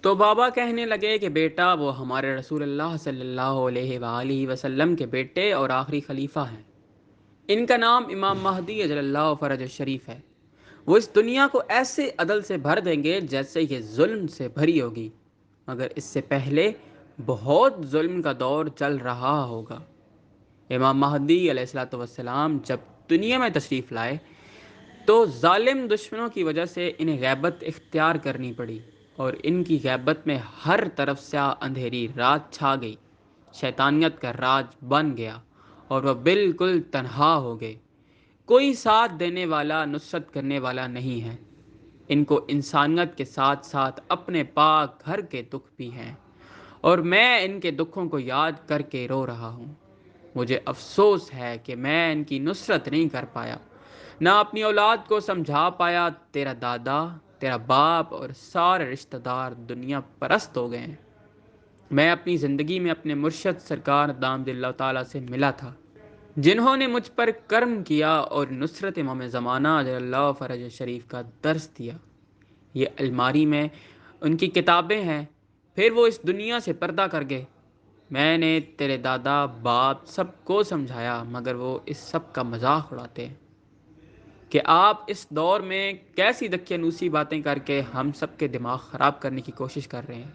تو بابا کہنے لگے کہ بیٹا وہ ہمارے رسول اللہ صلی اللہ علیہ وآلہ وسلم کے بیٹے اور آخری خلیفہ ہیں۔ ان کا نام امام مہدی اجل اللہ فرج الشریف ہے۔ وہ اس دنیا کو ایسے عدل سے بھر دیں گے جیسے یہ ظلم سے بھری ہوگی، مگر اس سے پہلے بہت ظلم کا دور چل رہا ہوگا۔ امام مہدی علیہ الصلوۃ والسلام جب دنیا میں تشریف لائے تو ظالم دشمنوں کی وجہ سے انہیں غیبت اختیار کرنی پڑی، اور ان کی غیبت میں ہر طرف سے اندھیری رات چھا گئی، شیطانیت کا راج بن گیا اور وہ بالکل تنہا ہو گئے۔ کوئی ساتھ دینے والا، نصرت کرنے والا نہیں ہے۔ ان کو انسانیت کے ساتھ ساتھ اپنے پاک گھر کے دکھ بھی ہیں، اور میں ان کے دکھوں کو یاد کر کے رو رہا ہوں۔ مجھے افسوس ہے کہ میں ان کی نصرت نہیں کر پایا، نہ اپنی اولاد کو سمجھا پایا۔ تیرا دادا، تیرا باپ اور سارے رشتہ دار دنیا پرست ہو گئے ہیں۔ میں اپنی زندگی میں اپنے مرشد سرکار دامد اللہ تعالیٰ سے ملا تھا، جنہوں نے مجھ پر کرم کیا اور نصرت امام زمانہ اجل اللہ فرج شریف کا درس دیا۔ یہ الماری میں ان کی کتابیں ہیں۔ پھر وہ اس دنیا سے پردہ کر گئے۔ میں نے تیرے دادا باپ سب کو سمجھایا، مگر وہ اس سب کا مذاق اڑاتے ہیں کہ آپ اس دور میں کیسی دقیانوسی باتیں کر کے ہم سب کے دماغ خراب کرنے کی کوشش کر رہے ہیں۔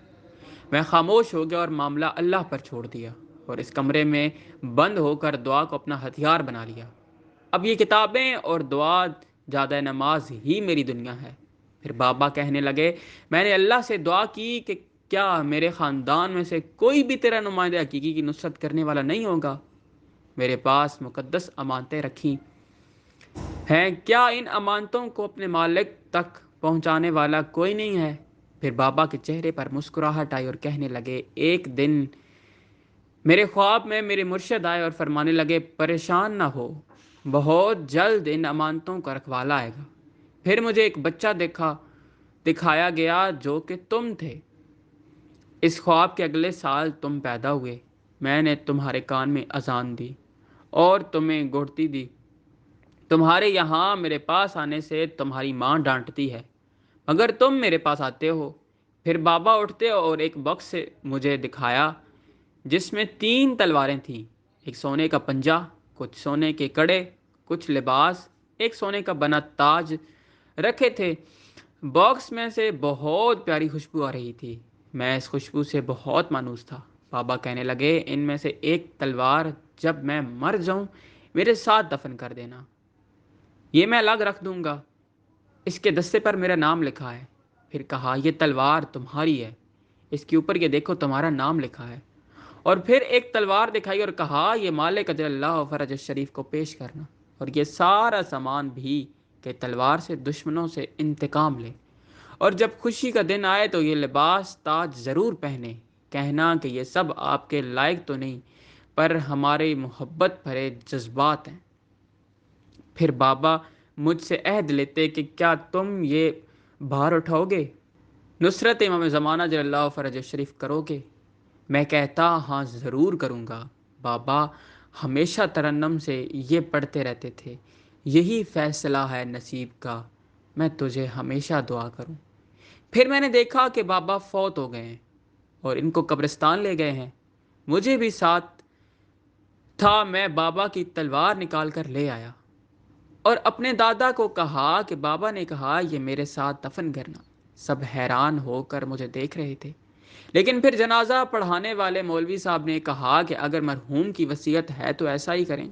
میں خاموش ہو گیا اور معاملہ اللہ پر چھوڑ دیا، اور اس کمرے میں بند ہو کر دعا کو اپنا ہتھیار بنا لیا۔ اب یہ کتابیں اور دعا، زیادہ نماز ہی میری دنیا ہے۔ پھر بابا کہنے لگے، میں نے اللہ سے دعا کی کہ کیا میرے خاندان میں سے کوئی بھی تیرا نمائندہ حقیقی کی نصرت کرنے والا نہیں ہوگا؟ میرے پاس مقدس امانتیں رکھی ہیں، کیا ان امانتوں کو اپنے مالک تک پہنچانے والا کوئی نہیں ہے؟ پھر بابا کے چہرے پر مسکراہٹ آئی اور کہنے لگے، ایک دن میرے خواب میں میرے مرشد آئے اور فرمانے لگے، پریشان نہ ہو، بہت جلد ان امانتوں کا رکھوالا آئے گا۔ پھر مجھے ایک بچہ دکھایا گیا جو کہ تم تھے۔ اس خواب کے اگلے سال تم پیدا ہوئے۔ میں نے تمہارے کان میں اذان دی اور تمہیں گڑتی دی۔ تمہارے یہاں میرے پاس آنے سے تمہاری ماں ڈانٹتی ہے، مگر تم میرے پاس آتے ہو۔ پھر بابا اٹھتے اور ایک باکس سے مجھے دکھایا جس میں 3 تلواریں تھیں، ایک سونے کا پنجہ، کچھ سونے کے کڑے، کچھ لباس، ایک سونے کا بنا تاج رکھے تھے۔ باکس میں سے بہت پیاری خوشبو آ رہی تھی۔ میں اس خوشبو سے بہت مانوس تھا۔ بابا کہنے لگے، ان میں سے ایک تلوار جب میں مر جاؤں میرے ساتھ دفن کر دینا، یہ میں الگ رکھ دوں گا، اس کے دستے پر میرا نام لکھا ہے۔ پھر کہا، یہ تلوار تمہاری ہے، اس کے اوپر یہ دیکھو تمہارا نام لکھا ہے۔ اور پھر ایک تلوار دکھائی اور کہا، یہ مالک اجل اللہ فرج الشریف کو پیش کرنا، اور یہ سارا سامان بھی کہ تلوار سے دشمنوں سے انتقام لے، اور جب خوشی کا دن آئے تو یہ لباس تاج ضرور پہنے، کہنا کہ یہ سب آپ کے لائق تو نہیں، پر ہمارے محبت بھرے جذبات ہیں۔ پھر بابا مجھ سے عہد لیتے کہ کیا تم یہ بھار اٹھاؤ گے، نصرت امام زمانہ جل اللہ فرج شریف کرو گے؟ میں کہتا، ہاں ضرور کروں گا۔ بابا ہمیشہ ترنم سے یہ پڑھتے رہتے تھے، یہی فیصلہ ہے نصیب کا، میں تجھے ہمیشہ دعا کروں۔ پھر میں نے دیکھا کہ بابا فوت ہو گئے ہیں اور ان کو قبرستان لے گئے ہیں۔ مجھے بھی ساتھ تھا، میں بابا کی تلوار نکال کر لے آیا اور اپنے دادا کو کہا کہ بابا نے کہا یہ میرے ساتھ دفن کرنا۔ سب حیران ہو کر مجھے دیکھ رہے تھے، لیکن پھر جنازہ پڑھانے والے مولوی صاحب نے کہا کہ اگر مرحوم کی وصیت ہے تو ایسا ہی کریں۔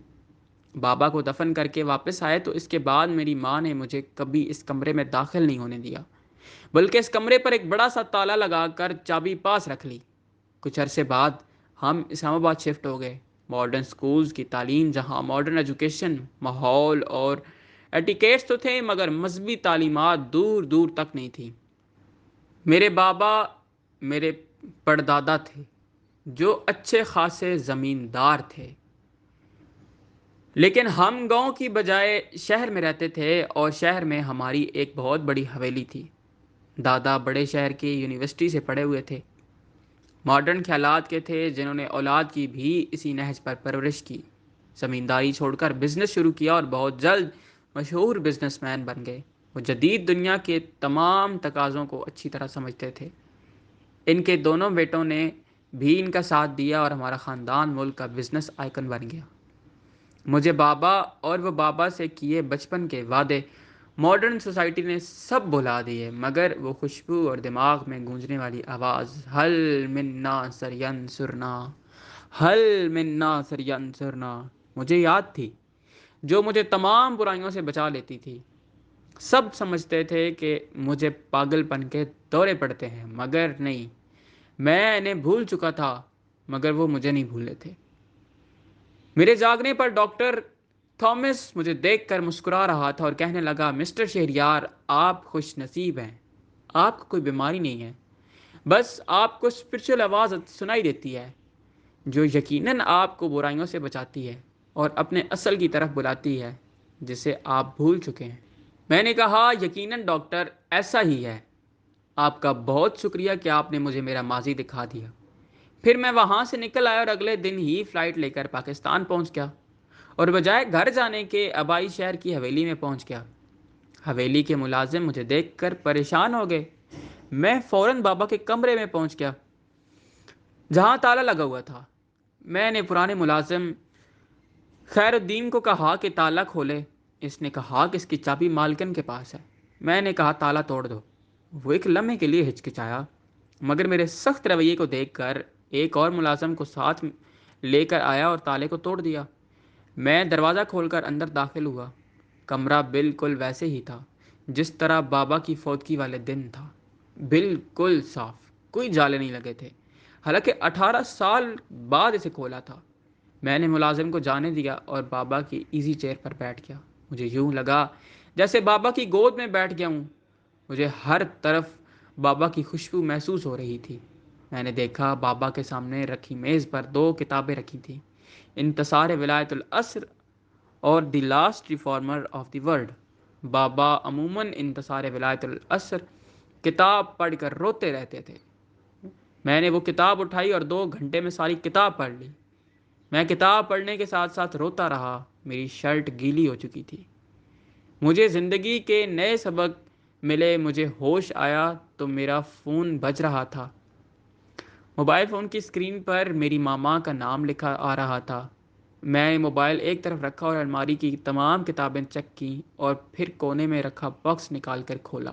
بابا کو دفن کر کے واپس آئے تو اس کے بعد میری ماں نے مجھے کبھی اس کمرے میں داخل نہیں ہونے دیا، بلکہ اس کمرے پر ایک بڑا سا تالا لگا کر چابی پاس رکھ لی۔ کچھ عرصے بعد ہم اسلام آباد شفٹ ہو گئے۔ ماڈرن سکولز کی تعلیم، جہاں ماڈرن ایجوکیشن، ماحول اور ایٹیکیٹس تو تھے، مگر مذہبی تعلیمات دور دور تک نہیں تھی۔ میرے بابا میرے پردادا تھے جو اچھے خاصے زمیندار تھے، لیکن ہم گاؤں کی بجائے شہر میں رہتے تھے، اور شہر میں ہماری ایک بہت بڑی حویلی تھی۔ دادا بڑے شہر کی یونیورسٹی سے پڑھے ہوئے تھے، ماڈرن خیالات کے تھے، جنہوں نے اولاد کی بھی اسی نہج پر پرورش کی۔ زمینداری چھوڑ کر بزنس شروع کیا اور بہت جلد مشہور بزنس مین بن گئے۔ وہ جدید دنیا کے تمام تقاضوں کو اچھی طرح سمجھتے تھے۔ ان کے دونوں بیٹوں نے بھی ان کا ساتھ دیا اور ہمارا خاندان ملک کا بزنس آئیکن بن گیا۔ مجھے بابا اور وہ بابا سے کیے بچپن کے وعدے ماڈرن سوسائٹی نے سب بھلا دیے، مگر وہ خوشبو اور دماغ میں گونجنے والی آواز حل منا سرین سرنا، حل منا سرین سرنا مجھے یاد تھی، جو مجھے تمام برائیوں سے بچا لیتی تھی۔ سب سمجھتے تھے کہ مجھے پاگل پن کے دورے پڑتے ہیں، مگر نہیں، میں انہیں بھول چکا تھا، مگر وہ مجھے نہیں بھولے تھے۔ میرے جاگنے پر ڈاکٹر تھامس مجھے دیکھ کر مسکرا رہا تھا اور کہنے لگا، مسٹر شہریار، آپ خوش نصیب ہیں، آپ کو کوئی بیماری نہیں ہے، بس آپ کو اسپرچل آواز سنائی دیتی ہے جو یقیناً آپ کو برائیوں سے بچاتی ہے اور اپنے اصل کی طرف بلاتی ہے جسے آپ بھول چکے ہیں۔ میں نے کہا، یقیناً ڈاکٹر، ایسا ہی ہے، آپ کا بہت شکریہ کہ آپ نے مجھے میرا ماضی دکھا دیا۔ پھر میں وہاں سے نکل آیا اور اگلے دن ہی فلائٹ لے کر پاکستان پہنچ گیا اور بجائے گھر جانے کے آبائی شہر کی حویلی میں پہنچ گیا۔ حویلی کے ملازم مجھے دیکھ کر پریشان ہو گئے۔ میں فوراً بابا کے کمرے میں پہنچ گیا جہاں تالا لگا ہوا تھا۔ میں نے پرانے ملازم خیر الدین کو کہا کہ تالا کھولے۔ اس نے کہا کہ اس کی چابی مالکن کے پاس ہے۔ میں نے کہا تالا توڑ دو۔ وہ ایک لمحے کے لیے ہچکچایا، مگر میرے سخت رویے کو دیکھ کر ایک اور ملازم کو ساتھ لے کر آیا اور تالے کو توڑ دیا۔ میں دروازہ کھول کر اندر داخل ہوا۔ کمرہ بالکل ویسے ہی تھا جس طرح بابا کی فوتگی والے دن تھا، بالکل صاف، کوئی جالے نہیں لگے تھے، حالانکہ 18 سال بعد اسے کھولا تھا۔ میں نے ملازم کو جانے دیا اور بابا کی ایزی چیئر پر بیٹھ گیا۔ مجھے یوں لگا جیسے بابا کی گود میں بیٹھ گیا ہوں۔ مجھے ہر طرف بابا کی خوشبو محسوس ہو رہی تھی۔ میں نے دیکھا بابا کے سامنے رکھی میز پر 2 کتابیں رکھی تھیں، انتصار ولایت العصر اور the last reformer of the world. بابا عموماً انتصار ولایت العصر کتاب پڑھ کر روتے رہتے تھے۔ میں نے وہ کتاب اٹھائی اور 2 گھنٹے میں ساری کتاب پڑھ لی۔ میں کتاب پڑھنے کے ساتھ ساتھ روتا رہا۔ میری شرٹ گیلی ہو چکی تھی۔ مجھے زندگی کے نئے سبق ملے۔ مجھے ہوش آیا تو میرا فون بج رہا تھا۔ موبائل فون کی اسکرین پر میری ماما کا نام لکھا آ رہا تھا۔ میں نے موبائل ایک طرف رکھا اور الماری کی تمام کتابیں چیک کیں اور پھر کونے میں رکھا باکس نکال کر کھولا۔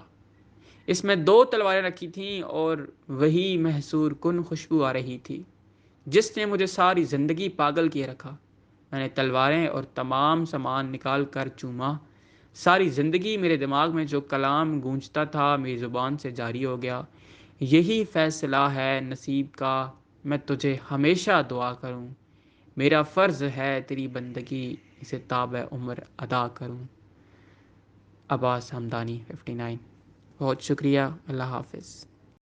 اس میں 2 تلواریں رکھی تھیں اور وہی محصور کن خوشبو آ رہی تھی جس نے مجھے ساری زندگی پاگل کیے رکھا۔ میں نے تلواریں اور تمام سامان نکال کر چوما۔ ساری زندگی میرے دماغ میں جو کلام گونجتا تھا میری زبان سے جاری ہو گیا، یہی فیصلہ ہے نصیب کا، میں تجھے ہمیشہ دعا کروں، میرا فرض ہے تیری بندگی، اسے تاب عمر ادا کروں۔ عباس ہمدانی 59۔ بہت شکریہ، اللہ حافظ۔